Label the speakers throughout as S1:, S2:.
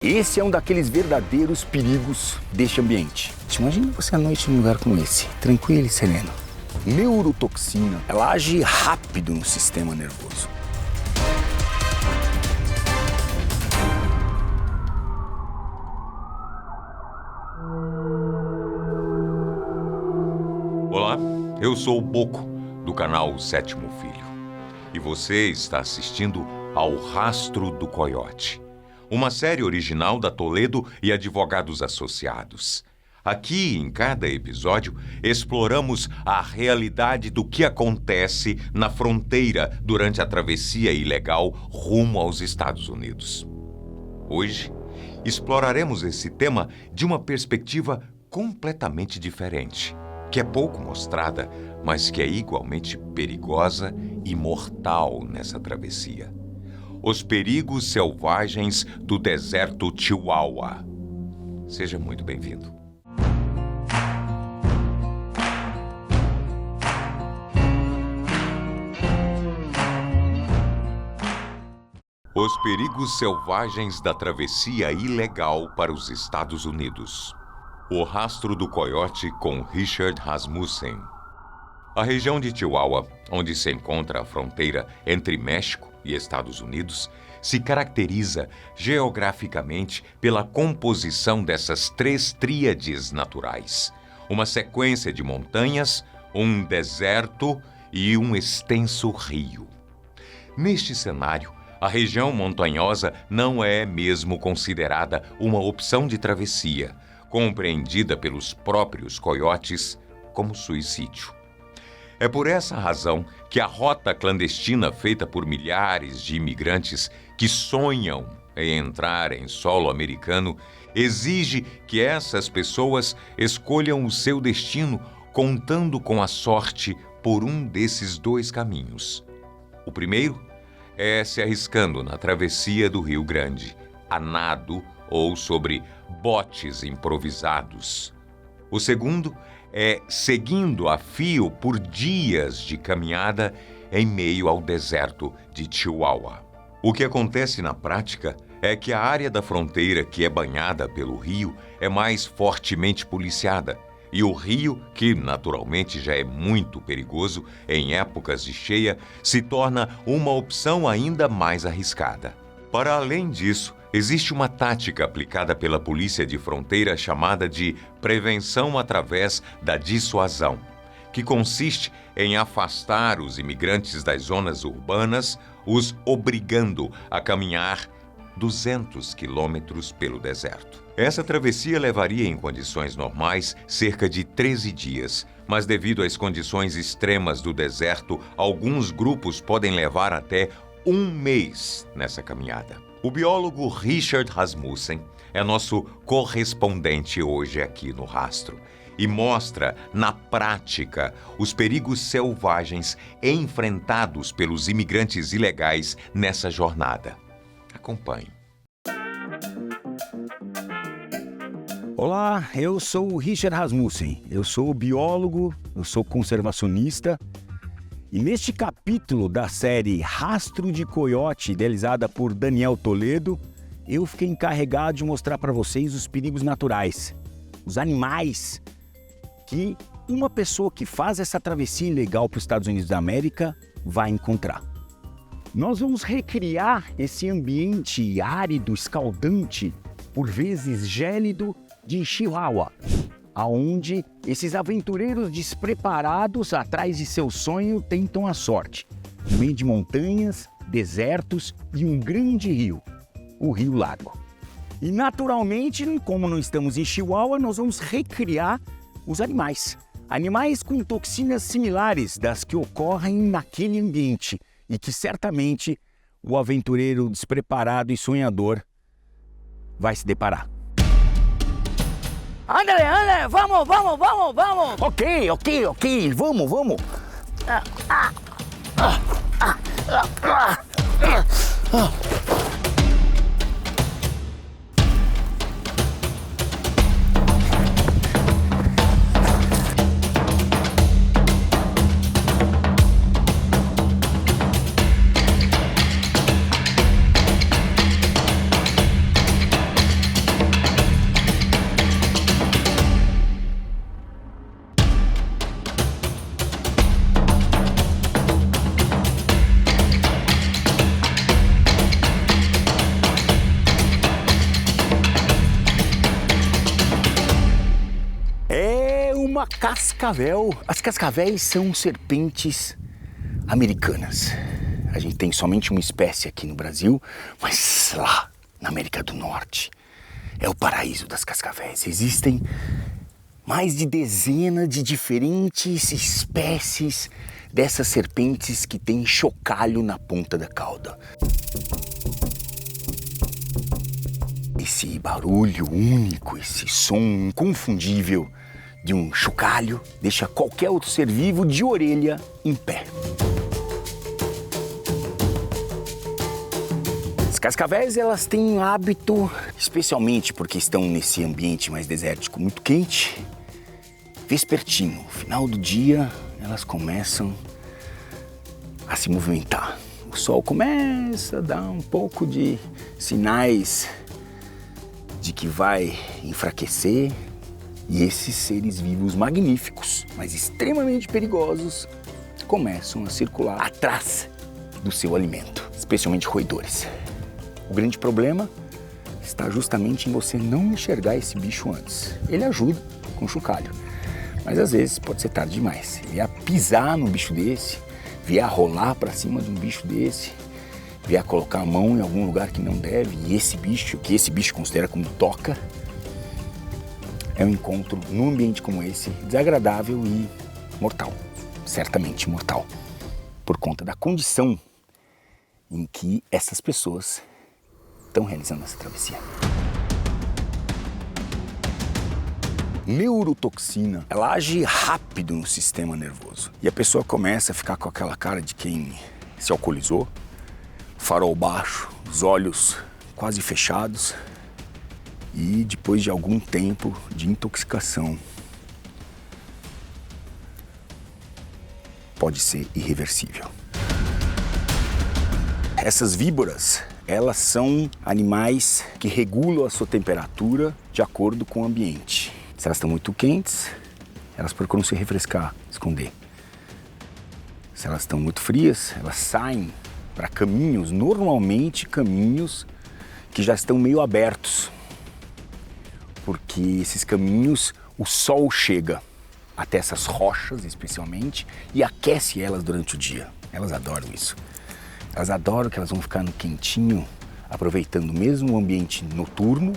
S1: Esse é um daqueles verdadeiros perigos deste ambiente. Imagina você à noite num lugar como esse, tranquilo e sereno. Neurotoxina, ela age rápido no sistema nervoso.
S2: Olá, eu sou o Boco, do canal Sétimo Filho. E você está assistindo ao Rastro do Coiote, uma série original da Toledo e Advogados Associados. Aqui, em cada episódio, exploramos a realidade do que acontece na fronteira durante a travessia ilegal rumo aos Estados Unidos. Hoje, exploraremos esse tema de uma perspectiva completamente diferente, que é pouco mostrada, mas que é igualmente perigosa e mortal nessa travessia. Os perigos selvagens do deserto Chihuahua. Seja muito bem-vindo. Os perigos selvagens da travessia ilegal para os Estados Unidos. O Rastro do Coiote com Richard Rasmussen. A região de Chihuahua, onde se encontra a fronteira entre México e Estados Unidos, se caracteriza geograficamente pela composição dessas três tríades naturais: uma sequência de montanhas, um deserto e um extenso rio. Neste cenário, a região montanhosa não é mesmo considerada uma opção de travessia, compreendida pelos próprios coiotes como suicídio. É por essa razão que a rota clandestina feita por milhares de imigrantes que sonham em entrar em solo americano exige que essas pessoas escolham o seu destino contando com a sorte por um desses dois caminhos. O primeiro é se arriscando na travessia do Rio Grande, a nado ou sobre botes improvisados. O segundo é seguindo a fio por dias de caminhada em meio ao deserto de Chihuahua. O que acontece na prática é que a área da fronteira que é banhada pelo rio é mais fortemente policiada, e o rio, que naturalmente já é muito perigoso em épocas de cheia, se torna uma opção ainda mais arriscada. Para além disso, existe uma tática aplicada pela polícia de fronteira chamada de prevenção através da dissuasão, que consiste em afastar os imigrantes das zonas urbanas, os obrigando a caminhar 200 quilômetros pelo deserto. Essa travessia levaria, em condições normais, cerca de 13 dias, mas devido às condições extremas do deserto, alguns grupos podem levar até um mês nessa caminhada. O biólogo Richard Rasmussen é nosso correspondente hoje aqui no Rastro e mostra, na prática, os perigos selvagens enfrentados pelos imigrantes ilegais nessa jornada. Acompanhe.
S1: Olá, eu sou o Richard Rasmussen. Eu sou biólogo, eu sou conservacionista. E neste capítulo da série Rastro de Coiote, idealizada por Daniel Toledo, eu fiquei encarregado de mostrar para vocês os perigos naturais, os animais que uma pessoa que faz essa travessia ilegal para os Estados Unidos da América vai encontrar. Nós vamos recriar esse ambiente árido, escaldante, por vezes gélido, de Chihuahua, aonde esses aventureiros despreparados atrás de seu sonho tentam a sorte, no meio de montanhas, desertos e um grande rio, o Rio Largo. E naturalmente, como não estamos em Chihuahua, nós vamos recriar os animais. Animais com toxinas similares das que ocorrem naquele ambiente e que certamente o aventureiro despreparado e sonhador vai se deparar.
S3: André, vamos!
S1: Ok, vamos. cascavel. As cascavéis são serpentes americanas. A gente tem somente uma espécie aqui no Brasil, mas lá na América do Norte é o paraíso das cascavéis. Existem mais de dezenas de diferentes espécies dessas serpentes que têm chocalho na ponta da cauda. Esse barulho único, esse som inconfundível de um chocalho deixa qualquer outro ser vivo de orelha em pé. As cascavéis, elas têm um hábito, especialmente porque estão nesse ambiente mais desértico muito quente, vespertino, no final do dia, elas começam a se movimentar. O sol começa a dar um pouco de sinais de que vai enfraquecer e esses seres vivos magníficos, mas extremamente perigosos, começam a circular atrás do seu alimento, especialmente roedores. O grande problema está justamente em você não enxergar esse bicho antes. Ele ajuda com o chocalho, mas às vezes pode ser tarde demais. Vier a pisar num bicho desse, vier a rolar para cima de um bicho desse, vier a colocar a mão em algum lugar que não deve, e esse bicho, que esse bicho considera como toca, é um encontro num ambiente como esse desagradável e mortal, certamente mortal, por conta da condição em que essas pessoas estão realizando essa travessia. Neurotoxina, ela age rápido no sistema nervoso e a pessoa começa a ficar com aquela cara de quem se alcoolizou, farol baixo, os olhos quase fechados e depois de algum tempo de intoxicação pode ser irreversível. Essas víboras, elas são animais que regulam a sua temperatura de acordo com o ambiente. Se elas estão muito quentes, elas procuram se refrescar, esconder. Se elas estão muito frias, elas saem para caminhos, normalmente caminhos que já estão meio abertos. Porque esses caminhos, o sol chega até essas rochas especialmente e aquece elas durante o dia. Elas adoram isso. Elas adoram que elas vão ficar no quentinho, aproveitando mesmo o ambiente noturno,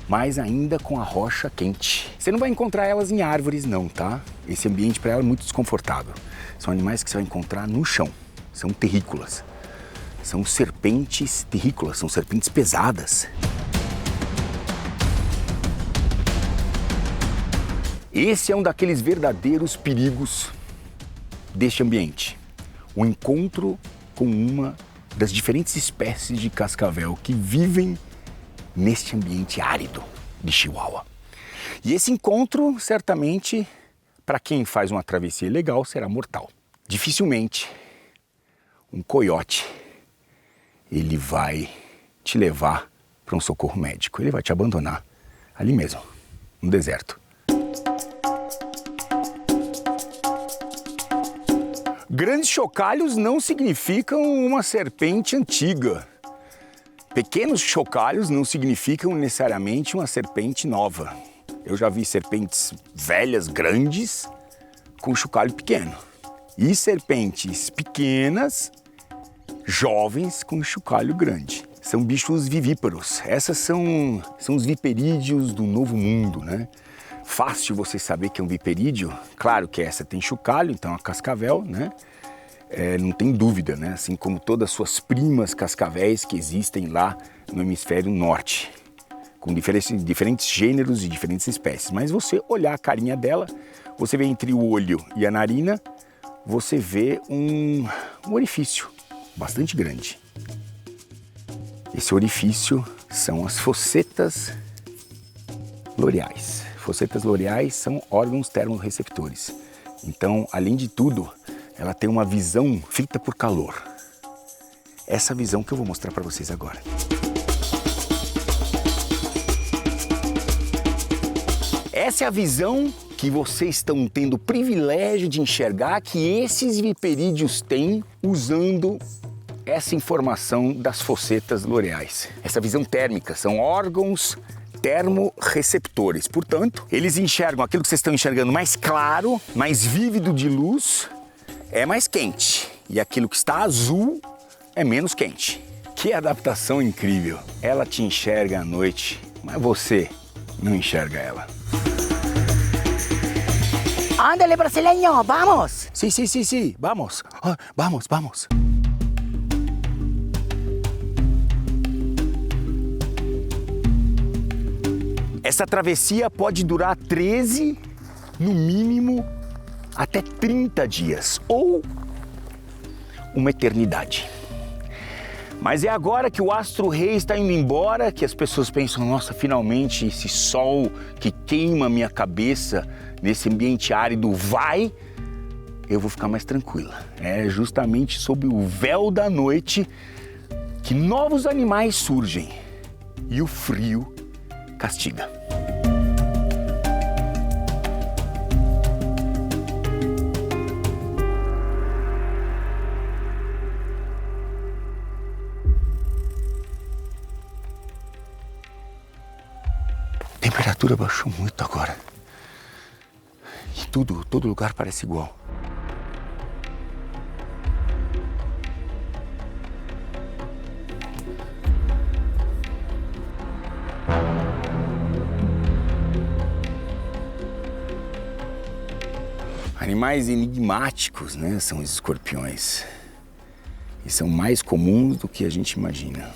S1: mas ainda com a rocha quente. Você não vai encontrar elas em árvores não, tá? Esse ambiente para elas é muito desconfortável. São animais que você vai encontrar no chão, são terrícolas. São serpentes terrícolas, são serpentes pesadas. Esse é um daqueles verdadeiros perigos deste ambiente. O encontro com uma das diferentes espécies de cascavel que vivem neste ambiente árido de Chihuahua. E esse encontro, certamente, para quem faz uma travessia ilegal, será mortal. Dificilmente um coiote ele vai te levar para um socorro médico. Ele vai te abandonar ali mesmo, no deserto. Grandes chocalhos não significam uma serpente antiga. Pequenos chocalhos não significam necessariamente uma serpente nova. Eu já vi serpentes velhas, grandes, com chocalho pequeno. E serpentes pequenas, jovens, com chocalho grande. São bichos vivíparos. Essas são os viperídeos do Novo Mundo, né? Fácil você saber que é um viperídeo. Claro que essa tem chocalho, então é uma cascavel, né? Não tem dúvida, né? Assim como todas as suas primas cascavéis que existem lá no hemisfério norte, com diferentes gêneros e diferentes espécies. Mas você olhar a carinha dela, você vê entre o olho e a narina, você vê um orifício bastante grande. Esse orifício são as fossetas loreais. Fossetas loreais são órgãos termorreceptores. Então, além de tudo, ela tem uma visão feita por calor. Essa visão que eu vou mostrar para vocês agora. Essa é a visão que vocês estão tendo o privilégio de enxergar que esses viperídeos têm usando essa informação das fossetas loreais. Essa visão térmica são órgãos termorreceptores. Portanto, eles enxergam aquilo que vocês estão enxergando mais claro, mais vívido de luz, é mais quente. E aquilo que está azul é menos quente. Que adaptação incrível. Ela te enxerga à noite, mas você não enxerga ela.
S3: Ándale, brasileño, vamos!
S1: Sí, vamos. Vamos. Essa travessia pode durar 13, no mínimo, até 30 dias, ou uma eternidade. Mas é agora que o astro-rei está indo embora que as pessoas pensam, nossa, finalmente esse sol que queima minha cabeça nesse ambiente árido vai, eu vou ficar mais tranquila. É justamente sob o véu da noite que novos animais surgem e o frio castiga. A temperatura baixou muito agora. E todo lugar parece igual. Animais enigmáticos, né? São os escorpiões. E são mais comuns do que a gente imagina.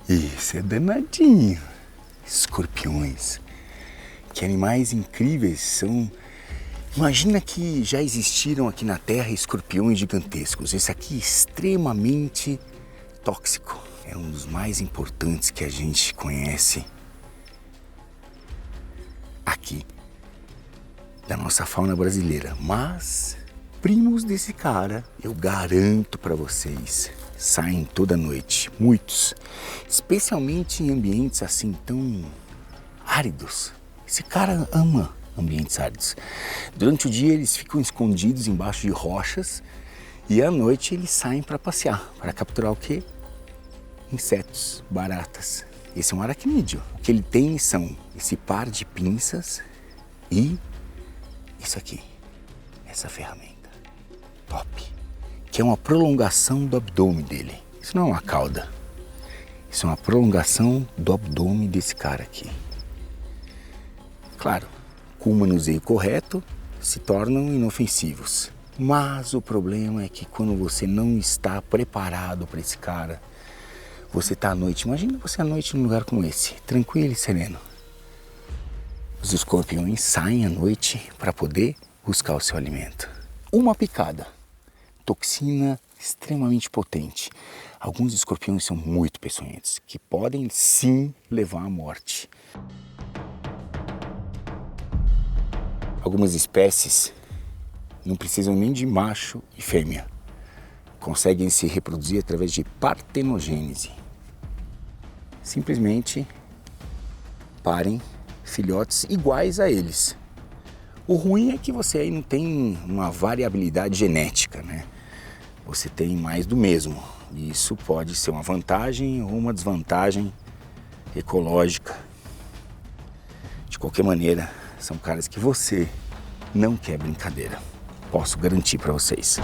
S1: Isso é danadinho. Escorpiões. Que animais incríveis são. Imagina que já existiram aqui na Terra escorpiões gigantescos. Esse aqui é extremamente tóxico. É um dos mais importantes que a gente conhece aqui da nossa fauna brasileira. Mas primos desse cara, eu garanto para vocês, saem toda noite. Muitos. Especialmente em ambientes assim tão áridos. Esse cara ama ambientes áridos. Durante o dia eles ficam escondidos embaixo de rochas e à noite eles saem para passear, para capturar o quê? Insetos, baratas. Esse é um aracnídeo. O que ele tem são esse par de pinças e isso aqui, essa ferramenta top, que é uma prolongação do abdômen dele. Isso não é uma cauda, isso é uma prolongação do abdômen desse cara aqui. Claro, com o manuseio correto, se tornam inofensivos. Mas o problema é que quando você não está preparado para esse cara, você está à noite, imagina você à noite num lugar como esse, tranquilo e sereno. Os escorpiões saem à noite para poder buscar o seu alimento. Uma picada, toxina extremamente potente. Alguns escorpiões são muito peçonhentos, que podem sim levar à morte. Algumas espécies não precisam nem de macho e fêmea. Conseguem se reproduzir através de partenogênese. Simplesmente parem filhotes iguais a eles. O ruim é que você aí não tem uma variabilidade genética, né? Você tem mais do mesmo. E isso pode ser uma vantagem ou uma desvantagem ecológica. De qualquer maneira, são caras que você não quer brincadeira. Posso garantir para vocês.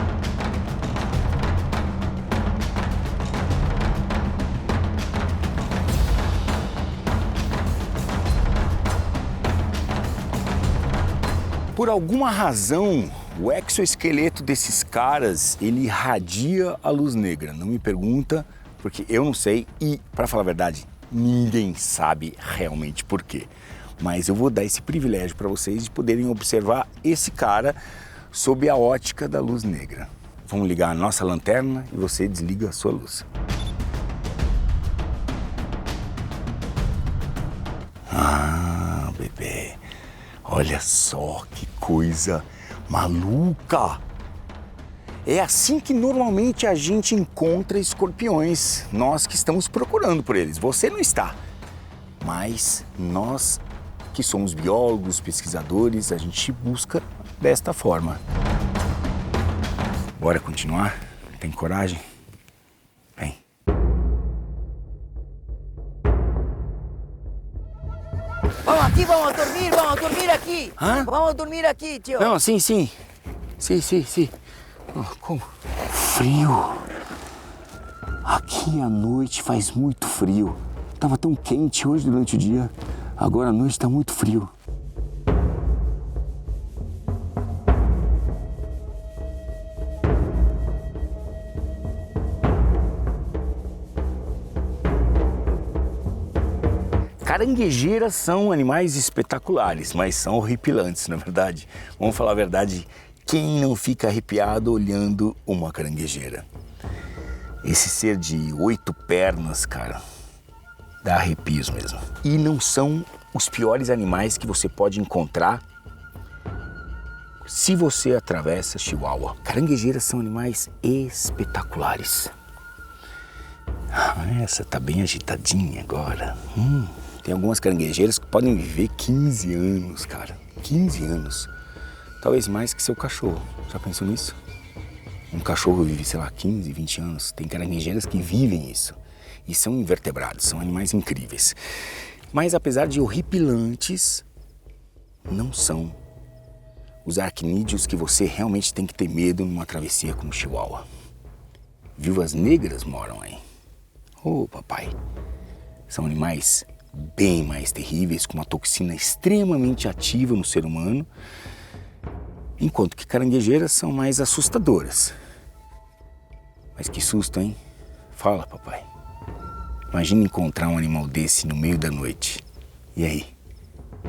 S1: Por alguma razão, o exoesqueleto desses caras, ele irradia a luz negra. Não me pergunta, porque eu não sei e, para falar a verdade, ninguém sabe realmente por quê. Mas eu vou dar esse privilégio para vocês de poderem observar esse cara sob a ótica da luz negra. Vamos ligar a nossa lanterna e você desliga a sua luz. Ah, bebê, olha só que coisa maluca! É assim que normalmente a gente encontra escorpiões, nós que estamos procurando por eles. Você não está. Mas nós, que somos biólogos, pesquisadores, a gente busca desta forma. Bora continuar? Tem coragem? Vem.
S3: Vamos dormir aqui.
S1: Hã?
S3: Vamos dormir aqui, tio.
S1: Não, sim. Sim. Como? Frio. Aqui à noite faz muito frio. Tava tão quente hoje durante o dia. Agora à noite tá muito frio. Caranguejeiras são animais espetaculares, mas são horripilantes, na verdade. Vamos falar a verdade, quem não fica arrepiado olhando uma caranguejeira? Esse ser de 8 pernas, cara, dá arrepios mesmo. E não são os piores animais que você pode encontrar se você atravessa Chihuahua. Caranguejeiras são animais espetaculares. Essa tá bem agitadinha agora. Tem algumas caranguejeiras que podem viver 15 anos, cara. 15 anos. Talvez mais que seu cachorro. Já pensou nisso? Um cachorro vive, sei lá, 15, 20 anos. Tem caranguejeiras que vivem isso. E são invertebrados, são animais incríveis. Mas apesar de horripilantes, não são os aracnídeos que você realmente tem que ter medo numa travessia como Chihuahua. Viúvas negras moram aí. Ô, papai. São animais bem mais terríveis, com uma toxina extremamente ativa no ser humano, enquanto que caranguejeiras são mais assustadoras. Mas que susto, hein? Fala, papai. Imagina encontrar um animal desse no meio da noite. E aí?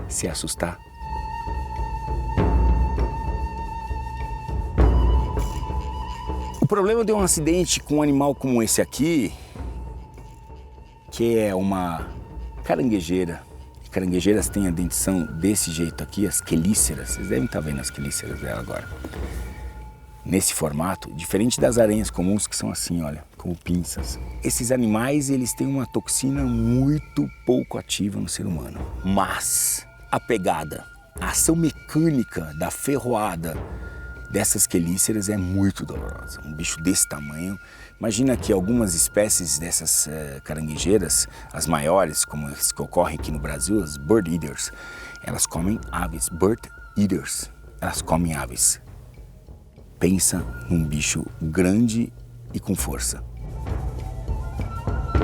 S1: Se assustar? O problema de um acidente com um animal como esse aqui, que é uma caranguejeira. Caranguejeiras têm a dentição desse jeito aqui, as quelíceras. Vocês devem estar vendo as quelíceras dela agora. Nesse formato, diferente das aranhas comuns que são assim, olha, como pinças. Esses animais, eles têm uma toxina muito pouco ativa no ser humano. Mas a pegada, a ação mecânica da ferroada dessas quelíceras é muito dolorosa. Um bicho desse tamanho. Imagina que algumas espécies dessas caranguejeiras, as maiores, como as que ocorrem aqui no Brasil, as bird eaters, elas comem aves. Bird eaters, elas comem aves. Pensa num bicho grande e com força.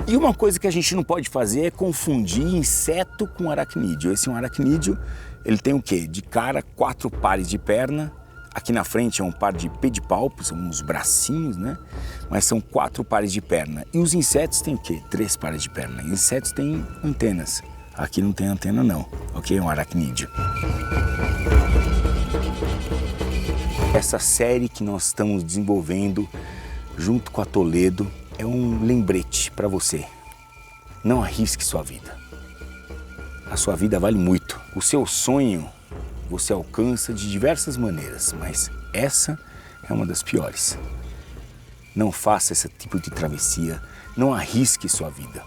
S1: E uma coisa que a gente não pode fazer é confundir inseto com aracnídeo. Esse é um aracnídeo, ele tem o quê? De cara, 4 pares de perna. Aqui na frente é um par de pedipalpos, são uns bracinhos, né? Mas são 4 pares de perna. E os insetos têm o quê? 3 pares de perna. E insetos têm antenas. Aqui não tem antena não, ok? É um aracnídeo. Essa série que nós estamos desenvolvendo junto com a Toledo é um lembrete para você. Não arrisque sua vida. A sua vida vale muito. O seu sonho você alcança de diversas maneiras, mas essa é uma das piores. Não faça esse tipo de travessia, não arrisque sua vida.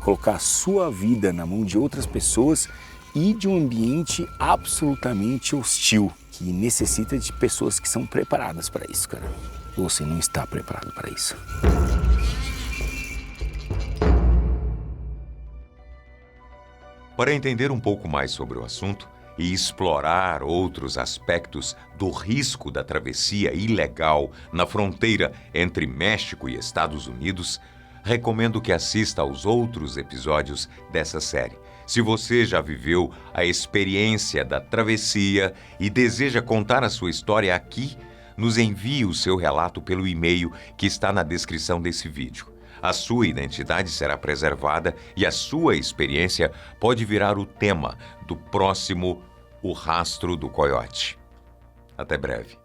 S1: Colocar a sua vida na mão de outras pessoas e de um ambiente absolutamente hostil, que necessita de pessoas que são preparadas para isso, cara. Você não está preparado para isso.
S2: Para entender um pouco mais sobre o assunto e explorar outros aspectos do risco da travessia ilegal na fronteira entre México e Estados Unidos, recomendo que assista aos outros episódios dessa série. Se você já viveu a experiência da travessia e deseja contar a sua história aqui, nos envie o seu relato pelo e-mail que está na descrição desse vídeo. A sua identidade será preservada e a sua experiência pode virar o tema do próximo O Rastro do Coiote. Até breve.